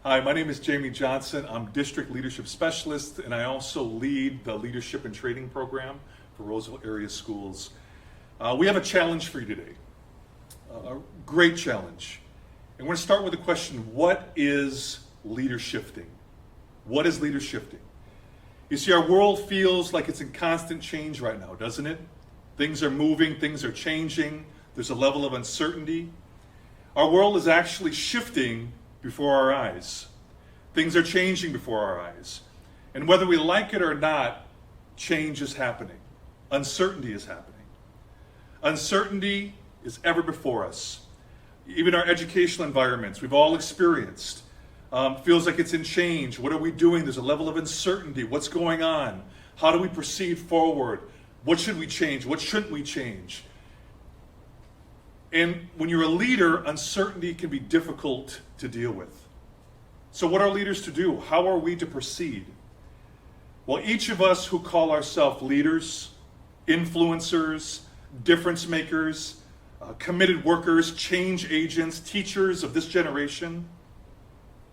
Hi, my name is Jamie Johnson. I'm District Leadership Specialist, and I also lead the Leadership and Training Program for Roseville area schools. We have a challenge for you today, a great challenge. And we're going to start with the question, what is leadershifting? What is leadershifting? You see, our world feels like it's in constant change right now, doesn't it? Things are moving, things are changing, there's a level of uncertainty. Our world is actually shifting before our eyes. Things are changing before our eyes. And whether we like it or not, change is happening. Uncertainty is happening. Uncertainty is ever before us. Even our educational environments, we've all experienced. Feels like it's in change. What are we doing? There's a level of uncertainty. What's going on? How do we proceed forward? What should we change? What shouldn't we change? And when you're a leader, uncertainty can be difficult to deal with. So what are leaders to do? How are we to proceed? Well, each of us who call ourselves leaders, influencers, difference makers, committed workers, change agents, teachers of this generation,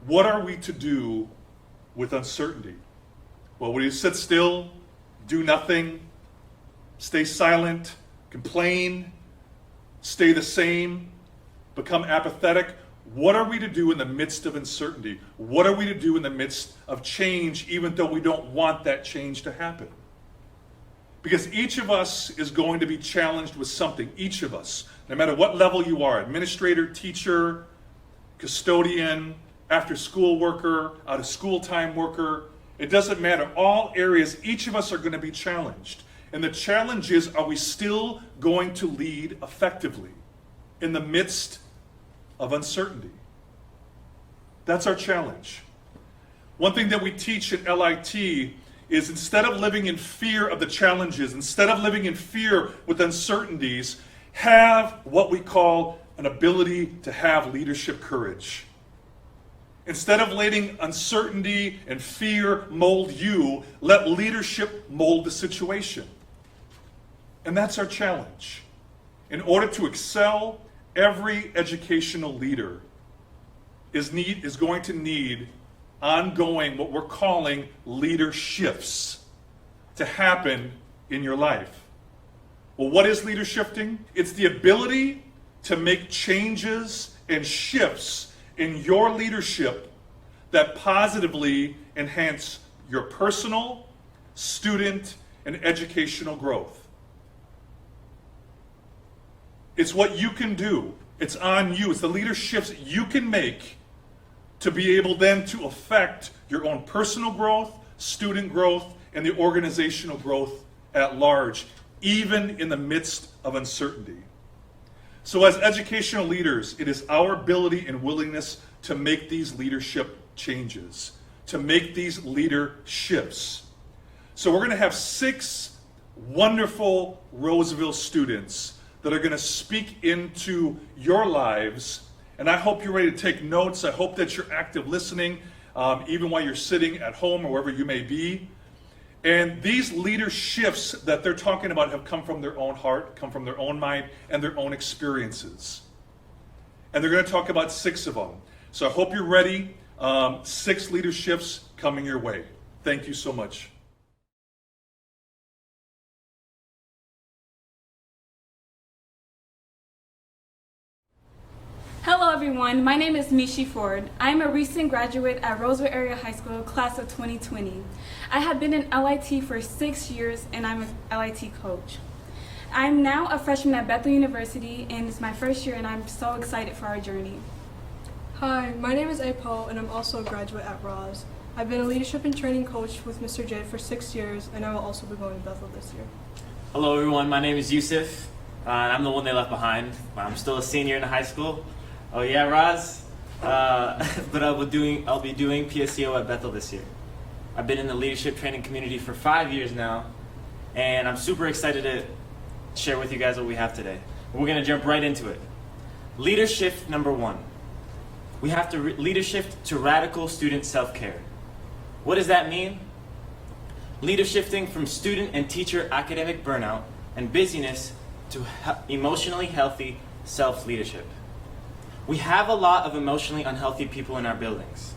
what are we to do with uncertainty? Well, will you sit still, do nothing, stay silent, complain, stay the same, become apathetic? What are we to do in the midst of uncertainty? What are we to do in the midst of change, even though we don't want that change to happen? Because each of us is going to be challenged with something, each of us, no matter what level you are, administrator, teacher, custodian, after school worker, out of school time worker, it doesn't matter. All areas, each of us are going to be challenged. And the challenge is, are we still going to lead effectively in the midst of uncertainty? That's our challenge. One thing that we teach at LIT is, instead of living in fear of the challenges, instead of living in fear with uncertainties, have what we call an ability to have leadership courage. Instead of letting uncertainty and fear mold you, let leadership mold the situation. And that's our challenge. In order to excel, every educational leader is going to need ongoing, what we're calling leader shifts, to happen in your life. Well, what is leadershifting? It's the ability to make changes and shifts in your leadership that positively enhance your personal, student, and educational growth. It's what you can do. It's on you. It's the leader shifts you can make to be able then to affect your own personal growth, student growth, and the organizational growth at large, even in the midst of uncertainty. So as educational leaders, it is our ability and willingness to make these leadership changes, to make these leader shifts. So we're going to have 6 wonderful Roseville students that are going to speak into your lives. And I hope you're ready to take notes. I hope that you're active listening, even while you're sitting at home or wherever you may be. And these leader shifts that they're talking about have come from their own heart, come from their own mind, and their own experiences. And they're going to talk about 6 of them. So I hope you're ready. 6 leader shifts coming your way. Thank you so much. Hello everyone, my name is Mishi Ford. I am a recent graduate at Roseville Area High School, class of 2020. I have been in LIT for 6 years and I'm a LIT coach. I'm now a freshman at Bethel University and it's my first year and I'm so excited for our journey. Hi, my name is Apo and I'm also a graduate at Ros. I've been a leadership and training coach with Mr. J for 6 years and I will also be going to Bethel this year. Hello everyone, my name is Yusuf and I'm the one they left behind. I'm still a senior in high school. Oh yeah, Roz? But I'll be doing PSCO at Bethel this year. I've been in the leadership training community for 5 years now, and I'm super excited to share with you guys what we have today. We're gonna jump right into it. Leadership number 1. We have to leadership to radical student self-care. What does that mean? Leadershifting from student and teacher academic burnout and busyness to emotionally healthy self-leadership. We have a lot of emotionally unhealthy people in our buildings.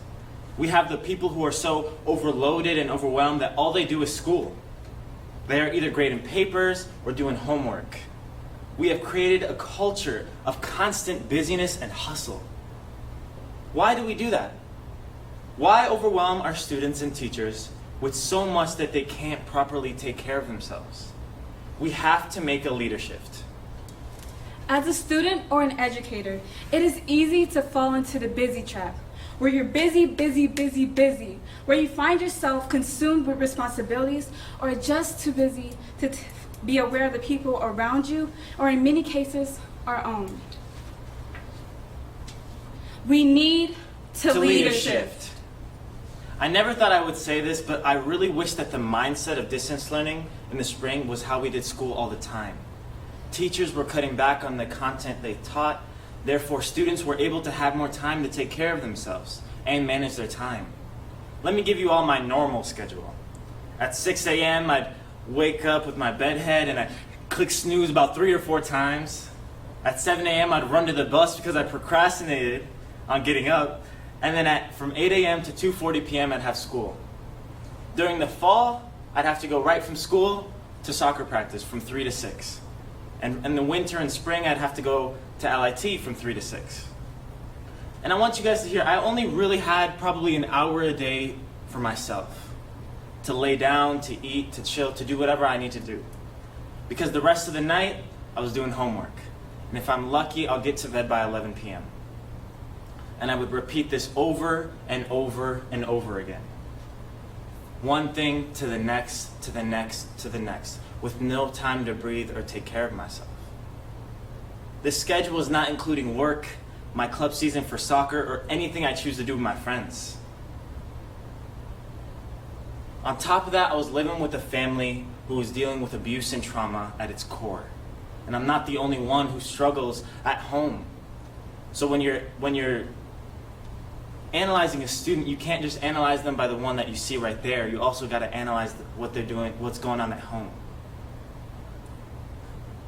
We have the people who are so overloaded and overwhelmed that all they do is school. They are either grading papers or doing homework. We have created a culture of constant busyness and hustle. Why do we do that? Why overwhelm our students and teachers with so much that they can't properly take care of themselves? We have to make a leader shift. As a student or an educator, it is easy to fall into the busy trap, where you're busy, where you find yourself consumed with responsibilities or just too busy to be aware of the people around you, or in many cases, our own. We need to leader shift. I never thought I would say this, but I really wish that the mindset of distance learning in the spring was how we did school all the time. Teachers were cutting back on the content they taught, therefore students were able to have more time to take care of themselves and manage their time. Let me give you all my normal schedule. At 6 a.m. I'd wake up with my bed head and I'd click snooze about 3 or 4 times. At 7 a.m. I'd run to the bus because I procrastinated on getting up. And then from 8 a.m. to 2:40 p.m. I'd have school. During the fall, I'd have to go right from school to soccer practice from 3 to 6. And in the winter and spring, I'd have to go to LIT from 3 to 6. And I want you guys to hear, I only really had probably an hour a day for myself. To lay down, to eat, to chill, to do whatever I need to do. Because the rest of the night, I was doing homework. And if I'm lucky, I'll get to bed by 11 p.m. And I would repeat this over and over and over again. One thing to the next, to the next, to the next, with no time to breathe or take care of myself. This schedule is not including work, my club season for soccer, or anything I choose to do with my friends. On top of that, I was living with a family who was dealing with abuse and trauma at its core. And I'm not the only one who struggles at home. So when you're analyzing a student, you can't just analyze them by the one that you see right there. You also got to analyze what they're doing, what's going on at home.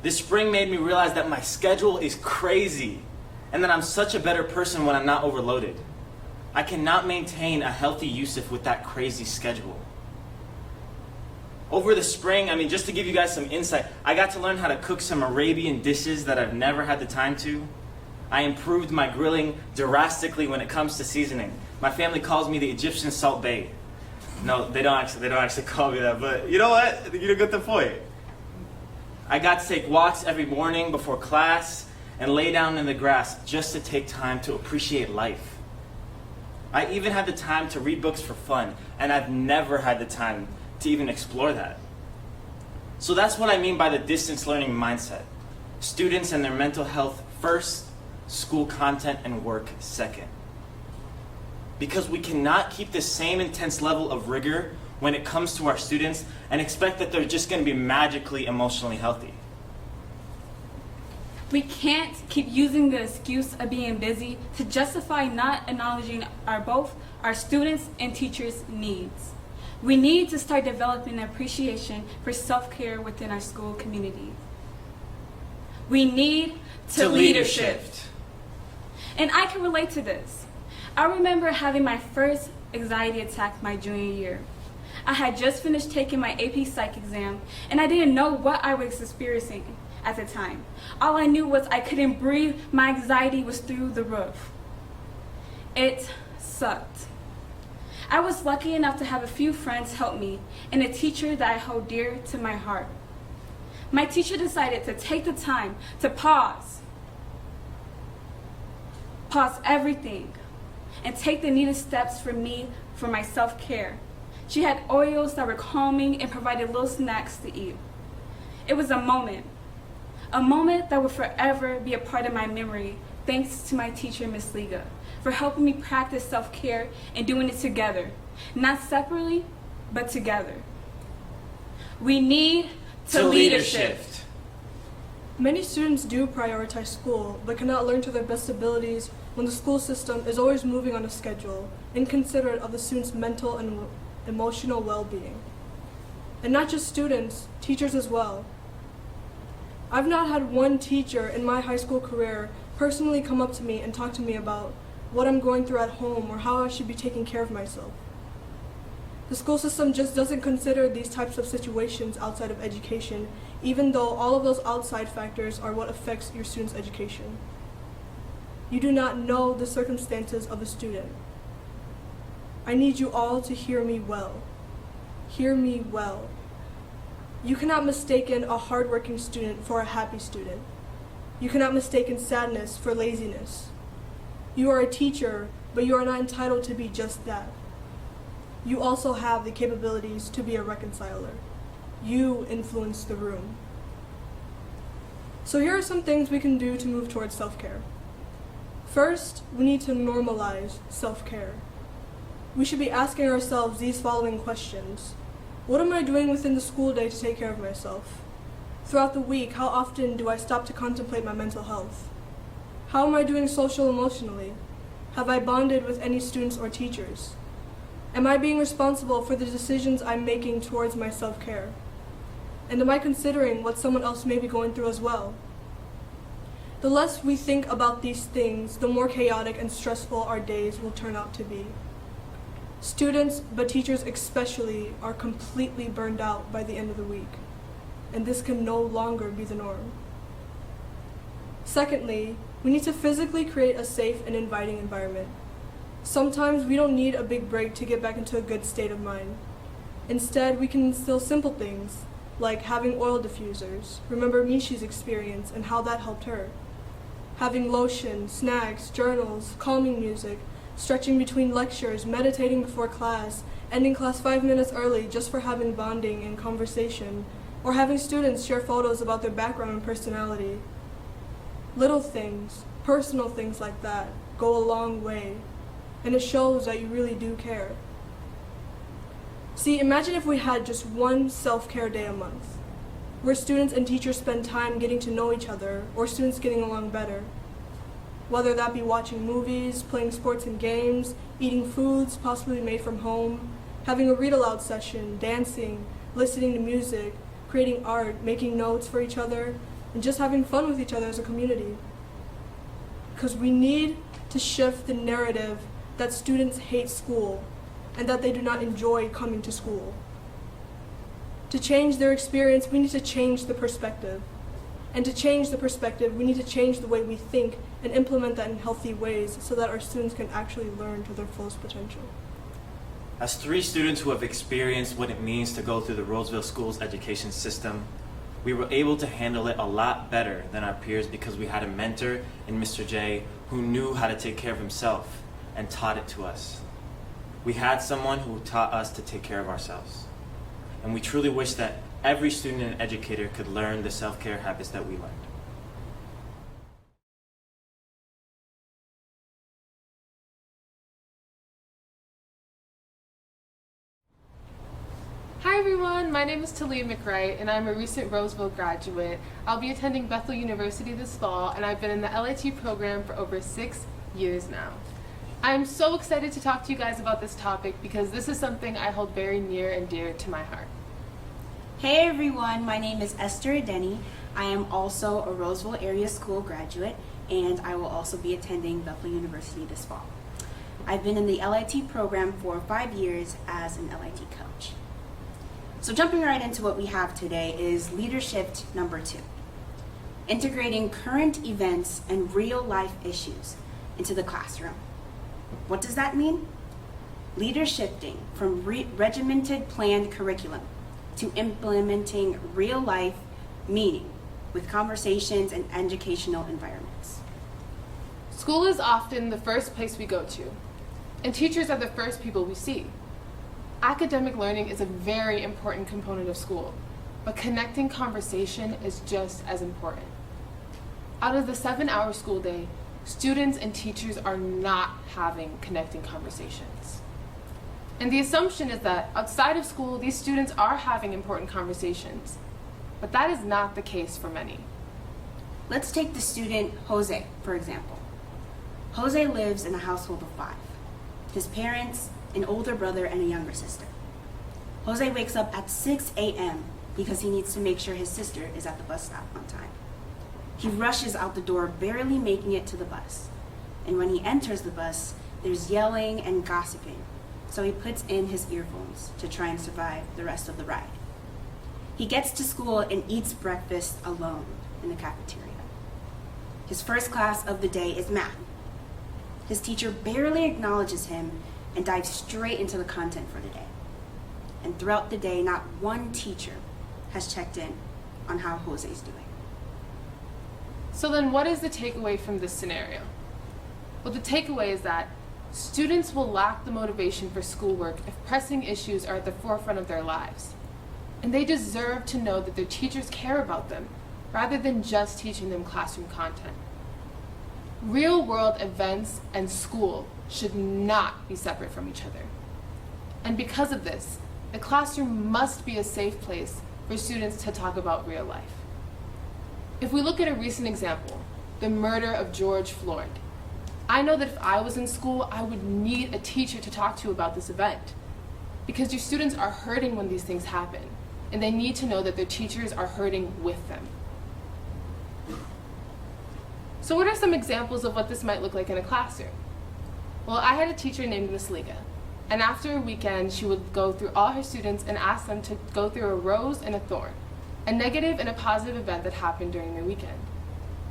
This spring made me realize that my schedule is crazy and that I'm such a better person when I'm not overloaded. I cannot maintain a healthy Yusuf with that crazy schedule. Over the spring, just to give you guys some insight, I got to learn how to cook some Arabian dishes that I've never had the time to. I improved my grilling drastically when it comes to seasoning. My family calls me the Egyptian Salt Bae. No, they don't actually call me that, but you know what? You get the point. I got to take walks every morning before class and lay down in the grass just to take time to appreciate life. I even had the time to read books for fun, and I've never had the time to even explore that. So that's what I mean by the distance learning mindset. Students and their mental health first, school content and work second. Because we cannot keep the same intense level of rigor when it comes to our students and expect that they're just going to be magically emotionally healthy. We can't keep using the excuse of being busy to justify not acknowledging both our students' and teachers' needs. We need to start developing an appreciation for self-care within our school community. We need to leader shift. And I can relate to this. I remember having my first anxiety attack my junior year. I had just finished taking my AP Psych exam, and I didn't know what I was experiencing at the time. All I knew was I couldn't breathe. My anxiety was through the roof. It sucked. I was lucky enough to have a few friends help me and a teacher that I hold dear to my heart. My teacher decided to take the time to pause everything, and take the needed steps for me for my self-care. She had oils that were calming and provided little snacks to eat. It was a moment that will forever be a part of my memory, thanks to my teacher, Miss Liga, for helping me practice self-care and doing it together, not separately, but together. We need to leader shift. Many students do prioritize school, but cannot learn to their best abilities when the school system is always moving on a schedule, inconsiderate of the students' mental and emotional well-being. And not just students, teachers as well. I've not had one teacher in my high school career personally come up to me and talk to me about what I'm going through at home, or how I should be taking care of myself. The school system just doesn't consider these types of situations outside of education, even though all of those outside factors are what affects your student's education. You do not know the circumstances of a student. I need you all to hear me well. Hear me well. You cannot mistake a hardworking student for a happy student. You cannot mistake sadness for laziness. You are a teacher, but you are not entitled to be just that. You also have the capabilities to be a reconciler. You influence the room. So here are some things we can do to move towards self-care. First, we need to normalize self-care. We should be asking ourselves these following questions. What am I doing within the school day to take care of myself? Throughout the week, how often do I stop to contemplate my mental health? How am I doing social emotionally? Have I bonded with any students or teachers? Am I being responsible for the decisions I'm making towards my self-care? And am I considering what someone else may be going through as well? The less we think about these things, the more chaotic and stressful our days will turn out to be. Students, but teachers especially, are completely burned out by the end of the week, and this can no longer be the norm. Secondly, we need to physically create a safe and inviting environment. Sometimes we don't need a big break to get back into a good state of mind. Instead, we can instill simple things, like having oil diffusers. Remember Mishi's experience and how that helped her. Having lotion, snacks, journals, calming music, stretching between lectures, meditating before class, ending class 5 minutes early just for having bonding and conversation, or having students share photos about their background and personality. Little things, personal things like that, go a long way, and it shows that you really do care. See, imagine if we had just one self-care day a month, where students and teachers spend time getting to know each other, or students getting along better. Whether that be watching movies, playing sports and games, eating foods possibly made from home, having a read-aloud session, dancing, listening to music, creating art, making notes for each other, and just having fun with each other as a community. Because we need to shift the narrative that students hate school and that they do not enjoy coming to school. To change their experience, we need to change the perspective. And to change the perspective, we need to change the way we think and implement that in healthy ways so that our students can actually learn to their fullest potential. As 3 students who have experienced what it means to go through the Roseville School's education system, we were able to handle it a lot better than our peers because we had a mentor in Mr. J who knew how to take care of himself and taught it to us. We had someone who taught us to take care of ourselves. And we truly wish that every student and educator could learn the self-care habits that we learned. Hi everyone, my name is Talia McWright and I'm a recent Roseville graduate. I'll be attending Bethel University this fall and I've been in the LIT program for over 6 years now. I'm so excited to talk to you guys about this topic because this is something I hold very near and dear to my heart. Hey everyone, my name is Esther Adeni. I am also a Roseville area school graduate and I will also be attending Bethel University this fall. I've been in the LIT program for 5 years as an LIT coach. So jumping right into what we have today is Leadership number 2. Integrating current events and real life issues into the classroom. What does that mean? Leadershifting from regimented planned curriculum to implementing real life meaning with conversations and educational environments. School is often the first place we go to, and teachers are the first people we see. Academic learning is a very important component of school, but connecting conversation is just as important. Out of the 7-hour school day, students and teachers are not having connecting conversations. And the assumption is that outside of school, these students are having important conversations, but that is not the case for many. Let's take the student Jose, for example. Jose lives in a household of 5. His parents, an older brother, and a younger sister. Jose wakes up at 6 a.m. because he needs to make sure his sister is at the bus stop on time. He rushes out the door, barely making it to the bus. And when he enters the bus, there's yelling and gossiping. So he puts in his earphones to try and survive the rest of the ride. He gets to school and eats breakfast alone in the cafeteria. His first class of the day is math. His teacher barely acknowledges him and dives straight into the content for the day. And throughout the day, not one teacher has checked in on how Jose's doing. So then what is the takeaway from this scenario? Well, the takeaway is that students will lack the motivation for schoolwork if pressing issues are at the forefront of their lives. And they deserve to know that their teachers care about them, rather than just teaching them classroom content. Real-world events and school should not be separate from each other. And because of this, the classroom must be a safe place for students to talk about real life. If we look at a recent example, the murder of George Floyd, I know that if I was in school, I would need a teacher to talk to about this event, because your students are hurting when these things happen, and they need to know that their teachers are hurting with them. So what are some examples of what this might look like in a classroom? Well, I had a teacher named Miss Liga, and after a weekend, she would go through all her students and ask them to go through a rose and a thorn, a negative and a positive event that happened during their weekend.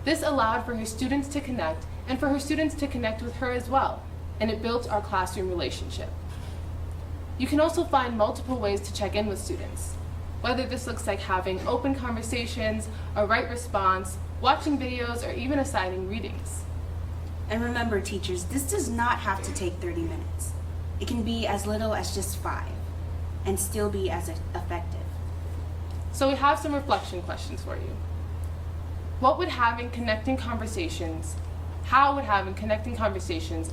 This allowed for her students to connect, and for her students to connect with her as well, and it built our classroom relationship. You can also find multiple ways to check in with students, whether this looks like having open conversations, a right response, watching videos, or even assigning readings. And remember, teachers, this does not have to take 30 minutes. It can be as little as just 5 and still be as effective. So we have some reflection questions for you. How would having connecting conversations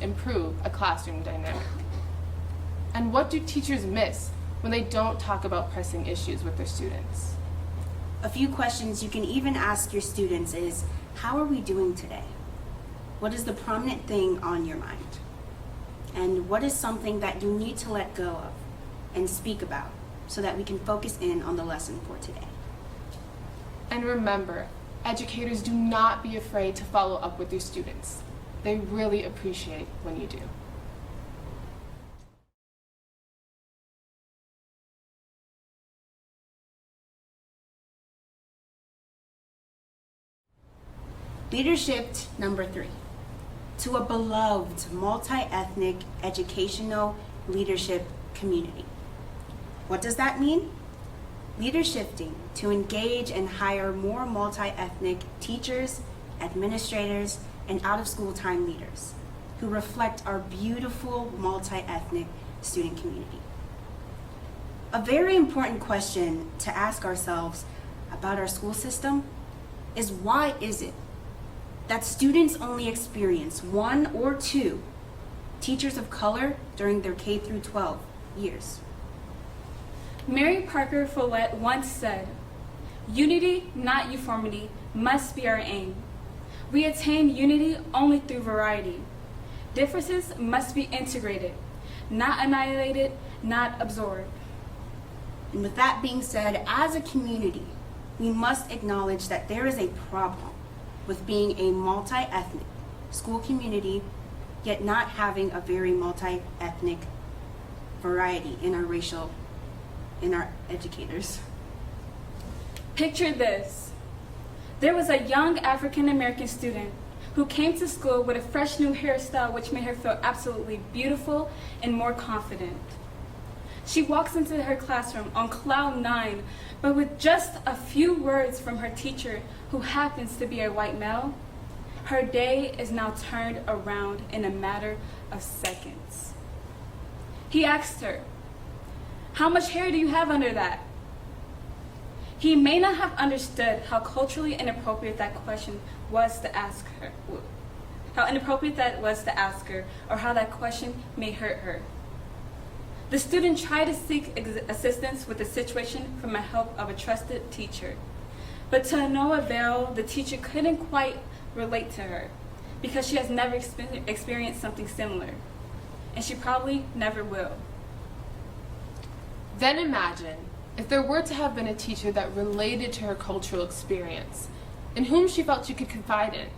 improve a classroom dynamic? And what do teachers miss when they don't talk about pressing issues with their students? A few questions you can even ask your students is, how are we doing today? What is the prominent thing on your mind? And what is something that you need to let go of and speak about so that we can focus in on the lesson for today? And remember, educators, do not be afraid to follow up with your students. They really appreciate when you do. Leadership number 3, to a beloved multi-ethnic educational leadership community. What does that mean? Leadershifting, to engage and hire more multi-ethnic teachers, administrators, and out-of-school time leaders who reflect our beautiful multi-ethnic student community. A very important question to ask ourselves about our school system is, why is it that students only experience 1 or 2 teachers of color during their K through 12 years? Mary Parker Follett once said, "Unity, not uniformity, must be our aim. We attain unity only through variety. Differences must be integrated, not annihilated, not absorbed." And with that being said, as a community, we must acknowledge that there is a problem with being a multi-ethnic school community, yet not having a very multi-ethnic variety in our educators. Picture this. There was a young African American student who came to school with a fresh new hairstyle which made her feel absolutely beautiful and more confident. She walks into her classroom on cloud 9, but with just a few words from her teacher, who happens to be a white male, her day is now turned around in a matter of seconds. He asked her, "How much hair do you have under that?" He may not have understood how culturally inappropriate that question was to ask her, or how that question may hurt her. The student tried to seek assistance with the situation from the help of a trusted teacher. But to no avail, the teacher couldn't quite relate to her because she has never experienced something similar, and she probably never will. Then imagine if there were to have been a teacher that related to her cultural experience, in whom she felt she could confide in.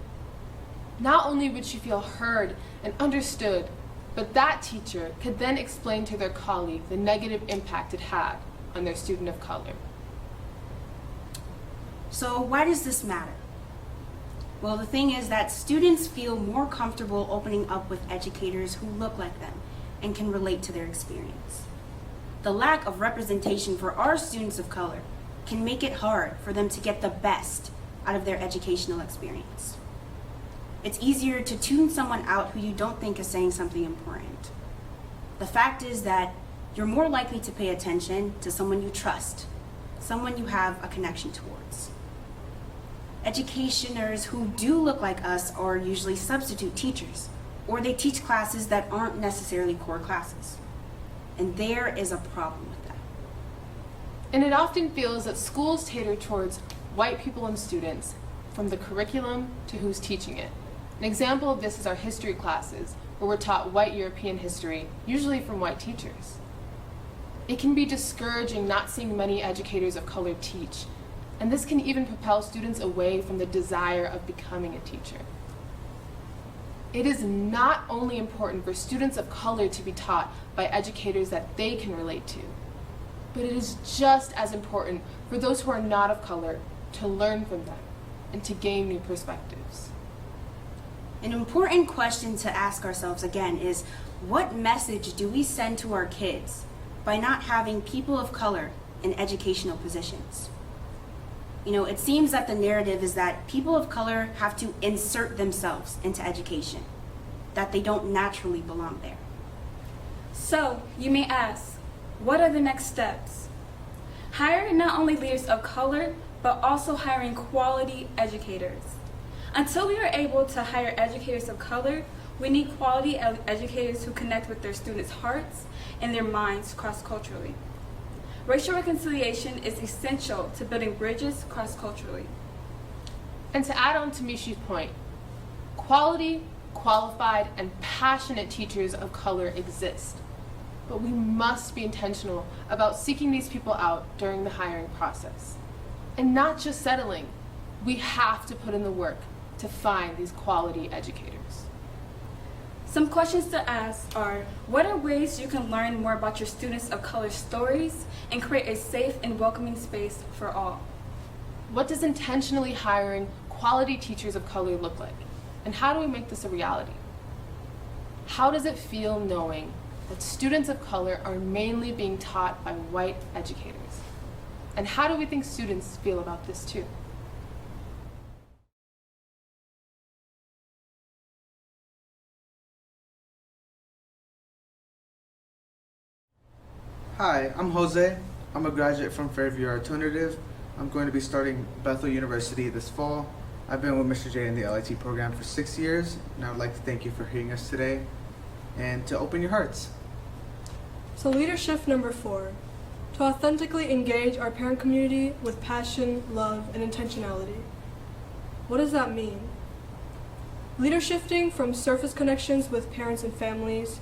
Not only would she feel heard and understood, but that teacher could then explain to their colleague the negative impact it had on their student of color. So why does this matter? Well, the thing is that students feel more comfortable opening up with educators who look like them and can relate to their experience. The lack of representation for our students of color can make it hard for them to get the best out of their educational experience. It's easier to tune someone out who you don't think is saying something important. The fact is that you're more likely to pay attention to someone you trust, someone you have a connection towards. Educationers who do look like us are usually substitute teachers, or they teach classes that aren't necessarily core classes. And there is a problem with that. And it often feels that schools cater towards white people and students, from the curriculum to who's teaching it. An example of this is our history classes, where we're taught white European history, usually from white teachers. It can be discouraging not seeing many educators of color teach, and this can even propel students away from the desire of becoming a teacher. It is not only important for students of color to be taught by educators that they can relate to, but it is just as important for those who are not of color to learn from them and to gain new perspectives. An important question to ask ourselves again is, what message do we send to our kids by not having people of color in educational positions? You know, it seems that the narrative is that people of color have to insert themselves into education, that they don't naturally belong there. So, you may ask, what are the next steps? Hiring not only leaders of color, but also hiring quality educators. Until we are able to hire educators of color, we need quality educators who connect with their students' hearts and their minds cross-culturally. Racial reconciliation is essential to building bridges cross-culturally. And to add on to Mishi's point, quality, qualified, and passionate teachers of color exist. But we must be intentional about seeking these people out during the hiring process. And not just settling, we have to put in the work to find these quality educators. Some questions to ask are, what are ways you can learn more about your students of color stories and create a safe and welcoming space for all? What does intentionally hiring quality teachers of color look like? And how do we make this a reality? How does it feel knowing that students of color are mainly being taught by white educators? And how do we think students feel about this too? Hi, I'm Jose. I'm a graduate from Fairview Alternative. I'm going to be starting Bethel University this fall. I've been with Mr. J in the LIT program for 6 years, and I would like to thank you for hearing us today and to open your hearts. So leadership number 4, to authentically engage our parent community with passion, love, and intentionality. What does that mean? Leadershifting from surface connections with parents and families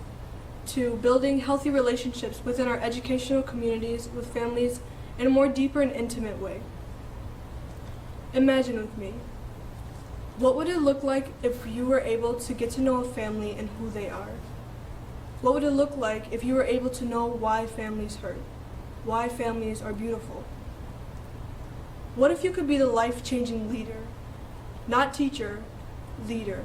to building healthy relationships within our educational communities with families in a more deeper and intimate way. Imagine with me, what would it look like if you were able to get to know a family and who they are? What would it look like if you were able to know why families hurt, why families are beautiful? What if you could be the life-changing leader, not teacher, leader?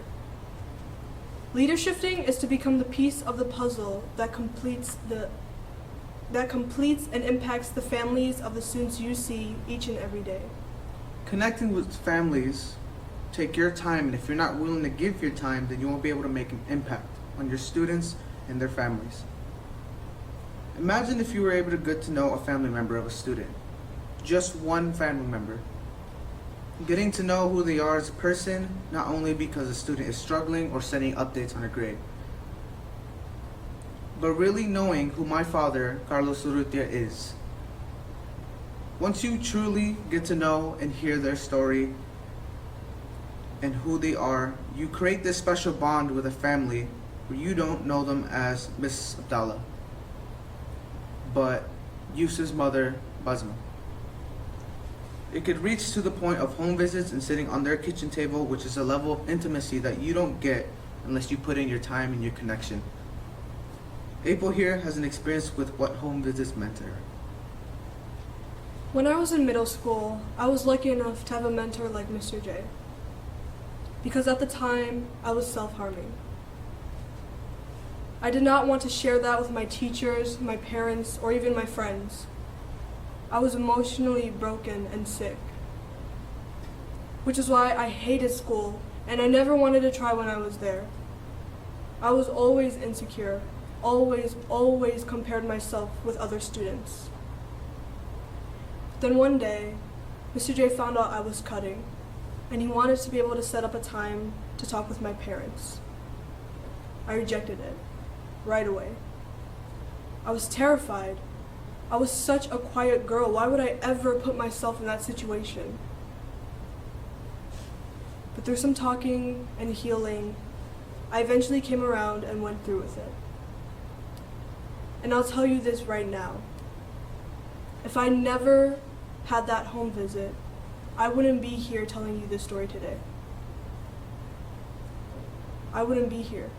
Leadershifting is to become the piece of the puzzle that completes and impacts the families of the students you see each and every day. Connecting with families, take your time, and if you're not willing to give your time, then you won't be able to make an impact on your students and their families. Imagine if you were able to get to know a family member of a student, just one family member. Getting to know who they are as a person, not only because a student is struggling or sending updates on a grade, but really knowing who my father, Carlos Urrutia, is. Once you truly get to know and hear their story and who they are, you create this special bond with a family where you don't know them as Miss Abdallah, but Yusuf's mother, Basma. It could reach to the point of home visits and sitting on their kitchen table, which is a level of intimacy that you don't get unless you put in your time and your connection. April here has an experience with what home visits meant to her. When I was in middle school, I was lucky enough to have a mentor like Mr. J. Because at the time, I was self-harming. I did not want to share that with my teachers, my parents, or even my friends. I was emotionally broken and sick. Which is why I hated school, and I never wanted to try when I was there. I was always insecure, always compared myself with other students. Then one day, Mr. J found out I was cutting, and he wanted to be able to set up a time to talk with my parents. I rejected it, right away. I was terrified. I was such a quiet girl. Why would I ever put myself in that situation? But through some talking and healing, I eventually came around and went through with it. And I'll tell you this right now. If I never had that home visit, I wouldn't be here telling you this story today. I wouldn't be here.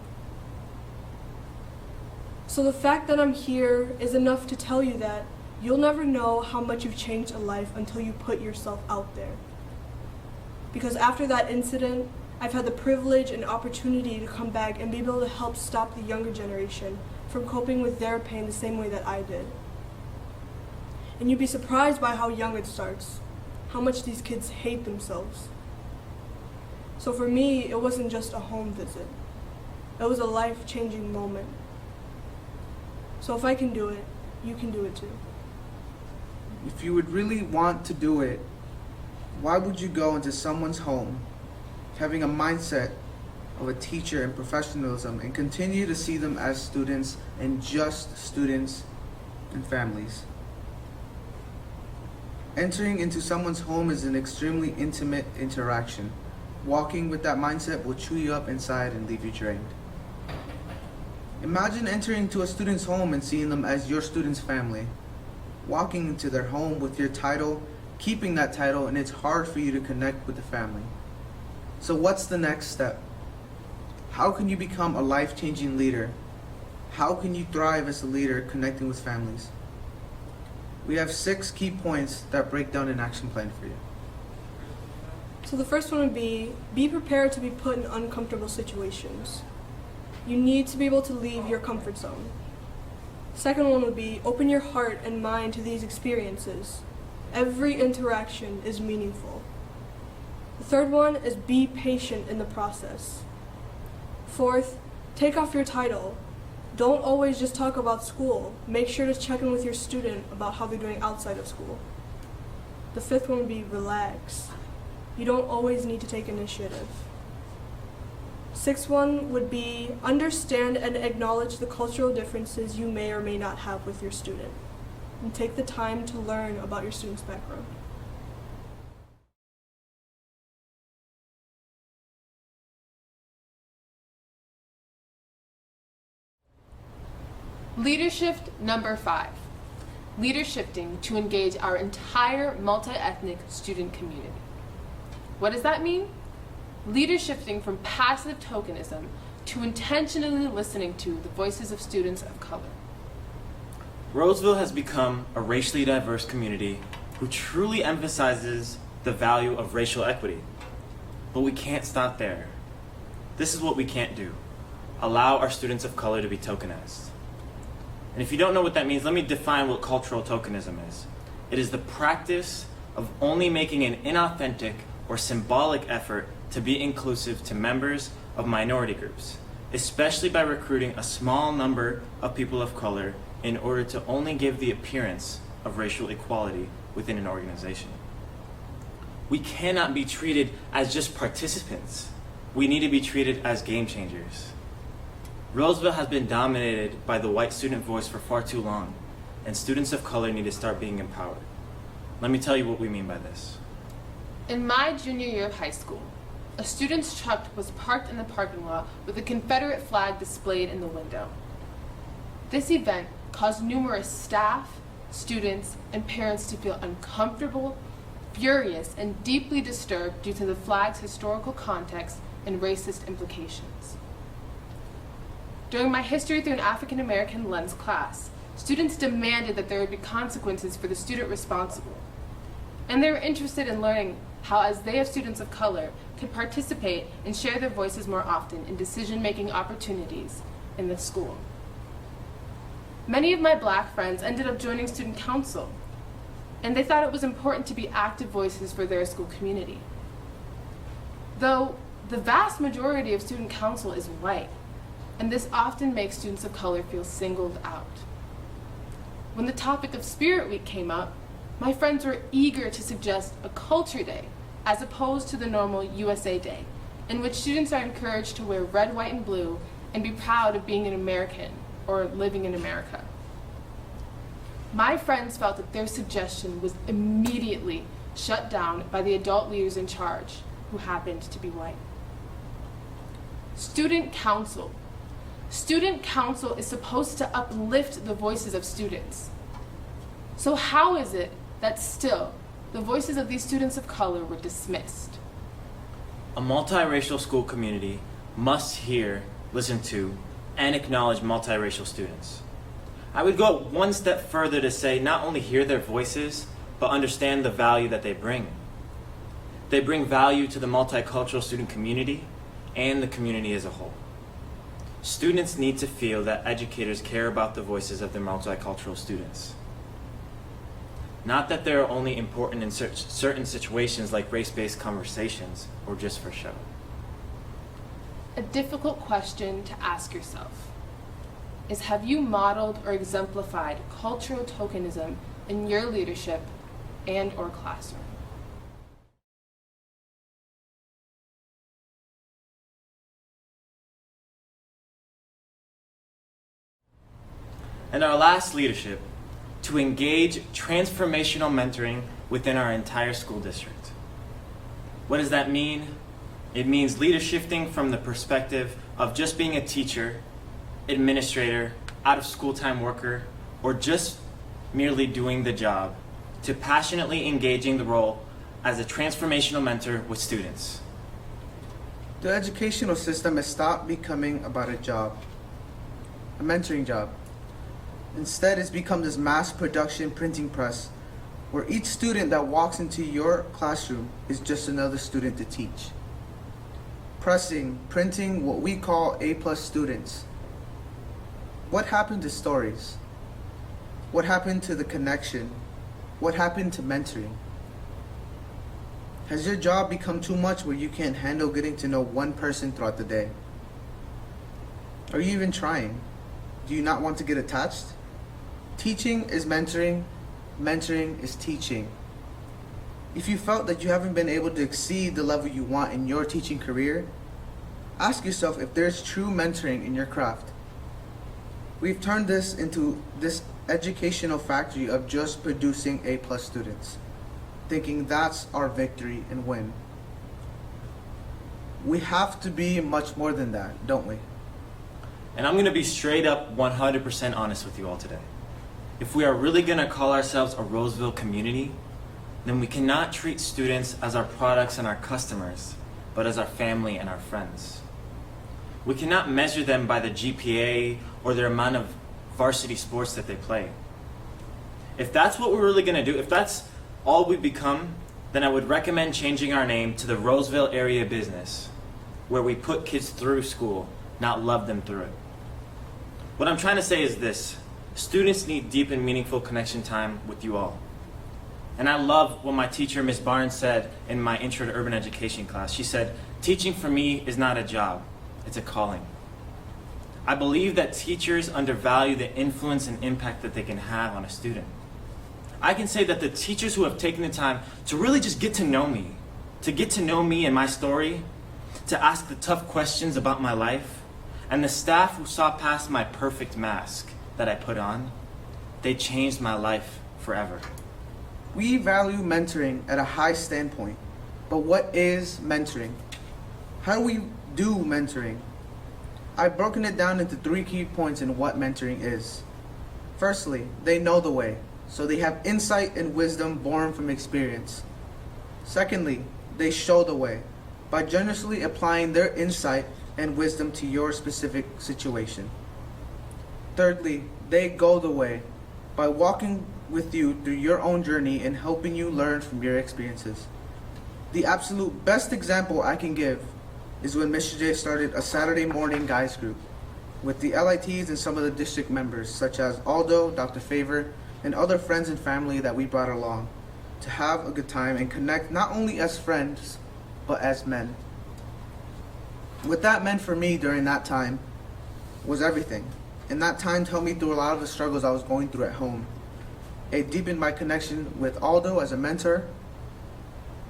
So the fact that I'm here is enough to tell you that you'll never know how much you've changed a life until you put yourself out there. Because after that incident, I've had the privilege and opportunity to come back and be able to help stop the younger generation from coping with their pain the same way that I did. And you'd be surprised by how young it starts, how much these kids hate themselves. So for me, it wasn't just a home visit. It was a life-changing moment. So if I can do it, you can do it too. If you would really want to do it, why would you go into someone's home having a mindset of a teacher and professionalism and continue to see them as students and just students and families? Entering into someone's home is an extremely intimate interaction. Walking with that mindset will chew you up inside and leave you drained. Imagine entering into a student's home and seeing them as your student's family. Walking into their home with your title, keeping that title, and it's hard for you to connect with the family. So what's the next step? How can you become a life-changing leader? How can you thrive as a leader connecting with families? We have 6 key points that break down an action plan for you. So the first one would be prepared to be put in uncomfortable situations. You need to be able to leave your comfort zone. Second one would be open your heart and mind to these experiences. Every interaction is meaningful. The third one is be patient in the process. Fourth, take off your title. Don't always just talk about school. Make sure to check in with your student about how they're doing outside of school. The fifth one would be relax. You don't always need to take initiative. Sixth one would be understand and acknowledge the cultural differences you may or may not have with your student. And take the time to learn about your student's background. Leadership number 5. Leadershifting to engage our entire multi-ethnic student community. What does that mean? Leadershifting from passive tokenism to intentionally listening to the voices of students of color. Roseville has become a racially diverse community who truly emphasizes the value of racial equity. But we can't stop there. This is what we can't do. Allow our students of color to be tokenized. And if you don't know what that means, let me define what cultural tokenism is. It is the practice of only making an inauthentic or symbolic effort to be inclusive to members of minority groups, especially by recruiting a small number of people of color in order to only give the appearance of racial equality within an organization. We cannot be treated as just participants. We need to be treated as game changers. Roseville has been dominated by the white student voice for far too long, and students of color need to start being empowered. Let me tell you what we mean by this. In my junior year of high school, a student's truck was parked in the parking lot with a Confederate flag displayed in the window. This event caused numerous staff, students, and parents to feel uncomfortable, furious and deeply disturbed due to the flag's historical context and racist implications. During my History Through an African American Lens class, students demanded that there would be consequences for the student responsible. And they were interested in learning how, as they, as students of color, could participate and share their voices more often in decision-making opportunities in the school. Many of my Black friends ended up joining student council, and they thought it was important to be active voices for their school community. Though the vast majority of student council is white, and this often makes students of color feel singled out. When the topic of Spirit Week came up, my friends were eager to suggest a culture day as opposed to the normal USA Day, in which students are encouraged to wear red, white, and blue and be proud of being an American or living in America. My friends felt that their suggestion was immediately shut down by the adult leaders in charge, who happened to be white. Student council. Student council is supposed to uplift the voices of students. So how is it that still the voices of these students of color were dismissed? A multiracial school community must hear, listen to, and acknowledge multiracial students. I would go one step further to say not only hear their voices, but understand the value that they bring. They bring value to the multicultural student community and the community as a whole. Students need to feel that educators care about the voices of their multicultural students. Not that they're only important in certain situations like race-based conversations or just for show. A difficult question to ask yourself is, have you modeled or exemplified cultural tokenism in your leadership and or classroom? And our last leadership, to engage transformational mentoring within our entire school district. What does that mean? It means leadershifting from the perspective of just being a teacher, administrator, out of school time worker, or just merely doing the job, to passionately engaging the role as a transformational mentor with students. The educational system has stopped becoming about a job, a mentoring job. Instead, it's become this mass production printing press where each student that walks into your classroom is just another student to teach. Printing what we call A+ students. What happened to stories? What happened to the connection? What happened to mentoring? Has your job become too much where you can't handle getting to know one person throughout the day? Are you even trying? Do you not want to get attached? Teaching is mentoring, mentoring is teaching. If you felt that you haven't been able to exceed the level you want in your teaching career, ask yourself if there's true mentoring in your craft. We've turned this into this educational factory of just producing A+ students, thinking that's our victory and win. We have to be much more than that, don't we? And I'm gonna be straight up 100% honest with you all today. If we are really gonna call ourselves a Roseville community, then we cannot treat students as our products and our customers, but as our family and our friends. We cannot measure them by the GPA or their amount of varsity sports that they play. If that's what we're really gonna do, if that's all we become, then I would recommend changing our name to the Roseville Area Business, where we put kids through school, not love them through it. What I'm trying to say is this: students need deep and meaningful connection time with you all. And I love what my teacher, Ms. Barnes, said in my Intro to Urban Education class. She said, teaching for me is not a job, it's a calling. I believe that teachers undervalue the influence and impact that they can have on a student. I can say that the teachers who have taken the time to really just get to know me and my story, to ask the tough questions about my life, and the staff who saw past my perfect mask that I put on, they changed my life forever. We value mentoring at a high standpoint, but what is mentoring? How do we do mentoring? I've broken it down into 3 key points in what mentoring is. Firstly, they know the way, so they have insight and wisdom born from experience. Secondly, they show the way by generously applying their insight and wisdom to your specific situation. Thirdly, they go the way by walking with you through your own journey and helping you learn from your experiences. The absolute best example I can give is when Mr. J started a Saturday morning guys group with the LITs and some of the district members, such as Aldo, Dr. Favor, and other friends and family that we brought along to have a good time and connect not only as friends, but as men. What that meant for me during that time was everything. And that time helped me through a lot of the struggles I was going through at home. It deepened my connection with Aldo as a mentor.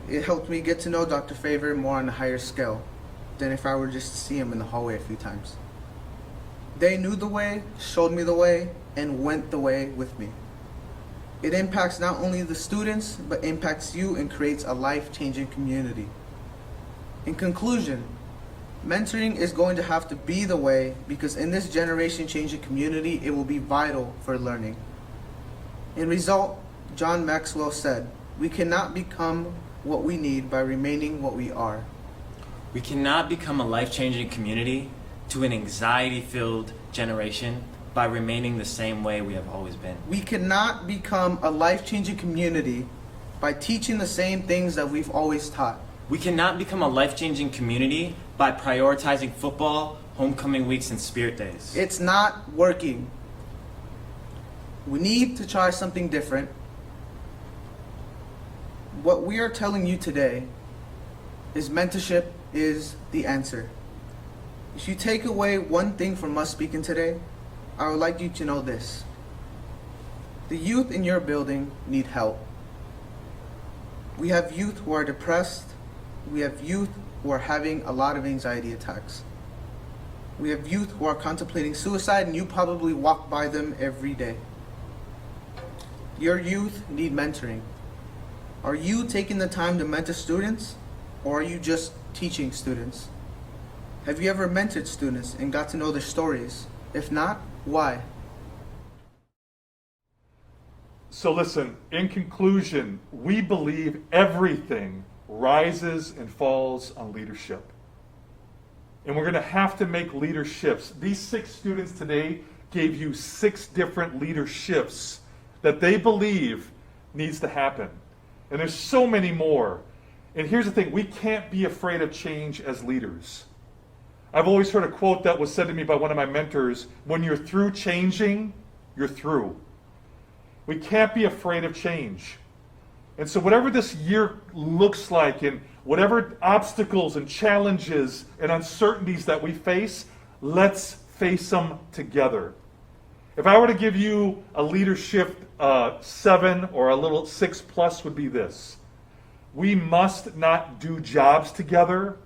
It helped me get to know Dr. Favor more on a higher scale than if I were just to see him in the hallway a few times. They knew the way, showed me the way, and went the way with me. It impacts not only the students, but impacts you and creates a life-changing community. In conclusion, mentoring is going to have to be the way because in this generation-changing community, it will be vital for learning. In result, John Maxwell said, "We cannot become what we need by remaining what we are." We cannot become a life-changing community to an anxiety-filled generation by remaining the same way we have always been. We cannot become a life-changing community by teaching the same things that we've always taught. We cannot become a life-changing community by prioritizing football, homecoming weeks, and spirit days. It's not working. We need to try something different. What we are telling you today is mentorship is the answer. If you take away one thing from us speaking today, I would like you to know this. The youth in your building need help. We have youth who are depressed. We have youth who are having a lot of anxiety attacks. We have youth who are contemplating suicide, and you probably walk by them every day. Your youth need mentoring. Are you taking the time to mentor students, or are you just teaching students? Have you ever mentored students and got to know their stories? If not, why? So listen, in conclusion, we believe everything rises and falls on leadership. And we're going to have to make leaderships. These 6 students today gave you 6 different leaderships that they believe needs to happen. And there's so many more. And here's the thing, we can't be afraid of change as leaders. I've always heard a quote that was said to me by one of my mentors, when you're through changing, you're through. We can't be afraid of change. And so whatever this year looks like and whatever obstacles and challenges and uncertainties that we face, let's face them together. If I were to give you a leadership 7 or a little 6 plus would be this. We must not do jobs together.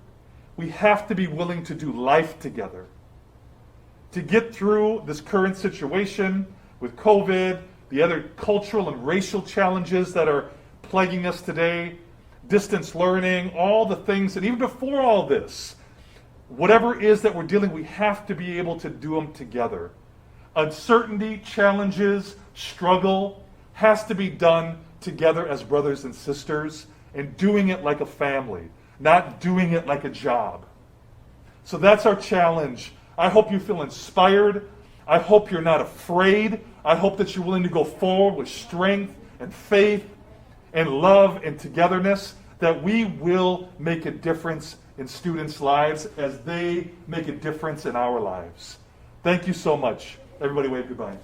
We have to be willing to do life together. To get through this current situation with COVID, the other cultural and racial challenges that are plaguing us today, distance learning, all the things, and even before all this, whatever it is that we're dealing, we have to be able to do them together. Uncertainty, challenges, struggle has to be done together as brothers and sisters and doing it like a family, not doing it like a job. So that's our challenge. I hope you feel inspired. I hope you're not afraid. I hope that you're willing to go forward with strength and faith and love and togetherness, that we will make a difference in students' lives as they make a difference in our lives. Thank you so much. Everybody wave goodbye.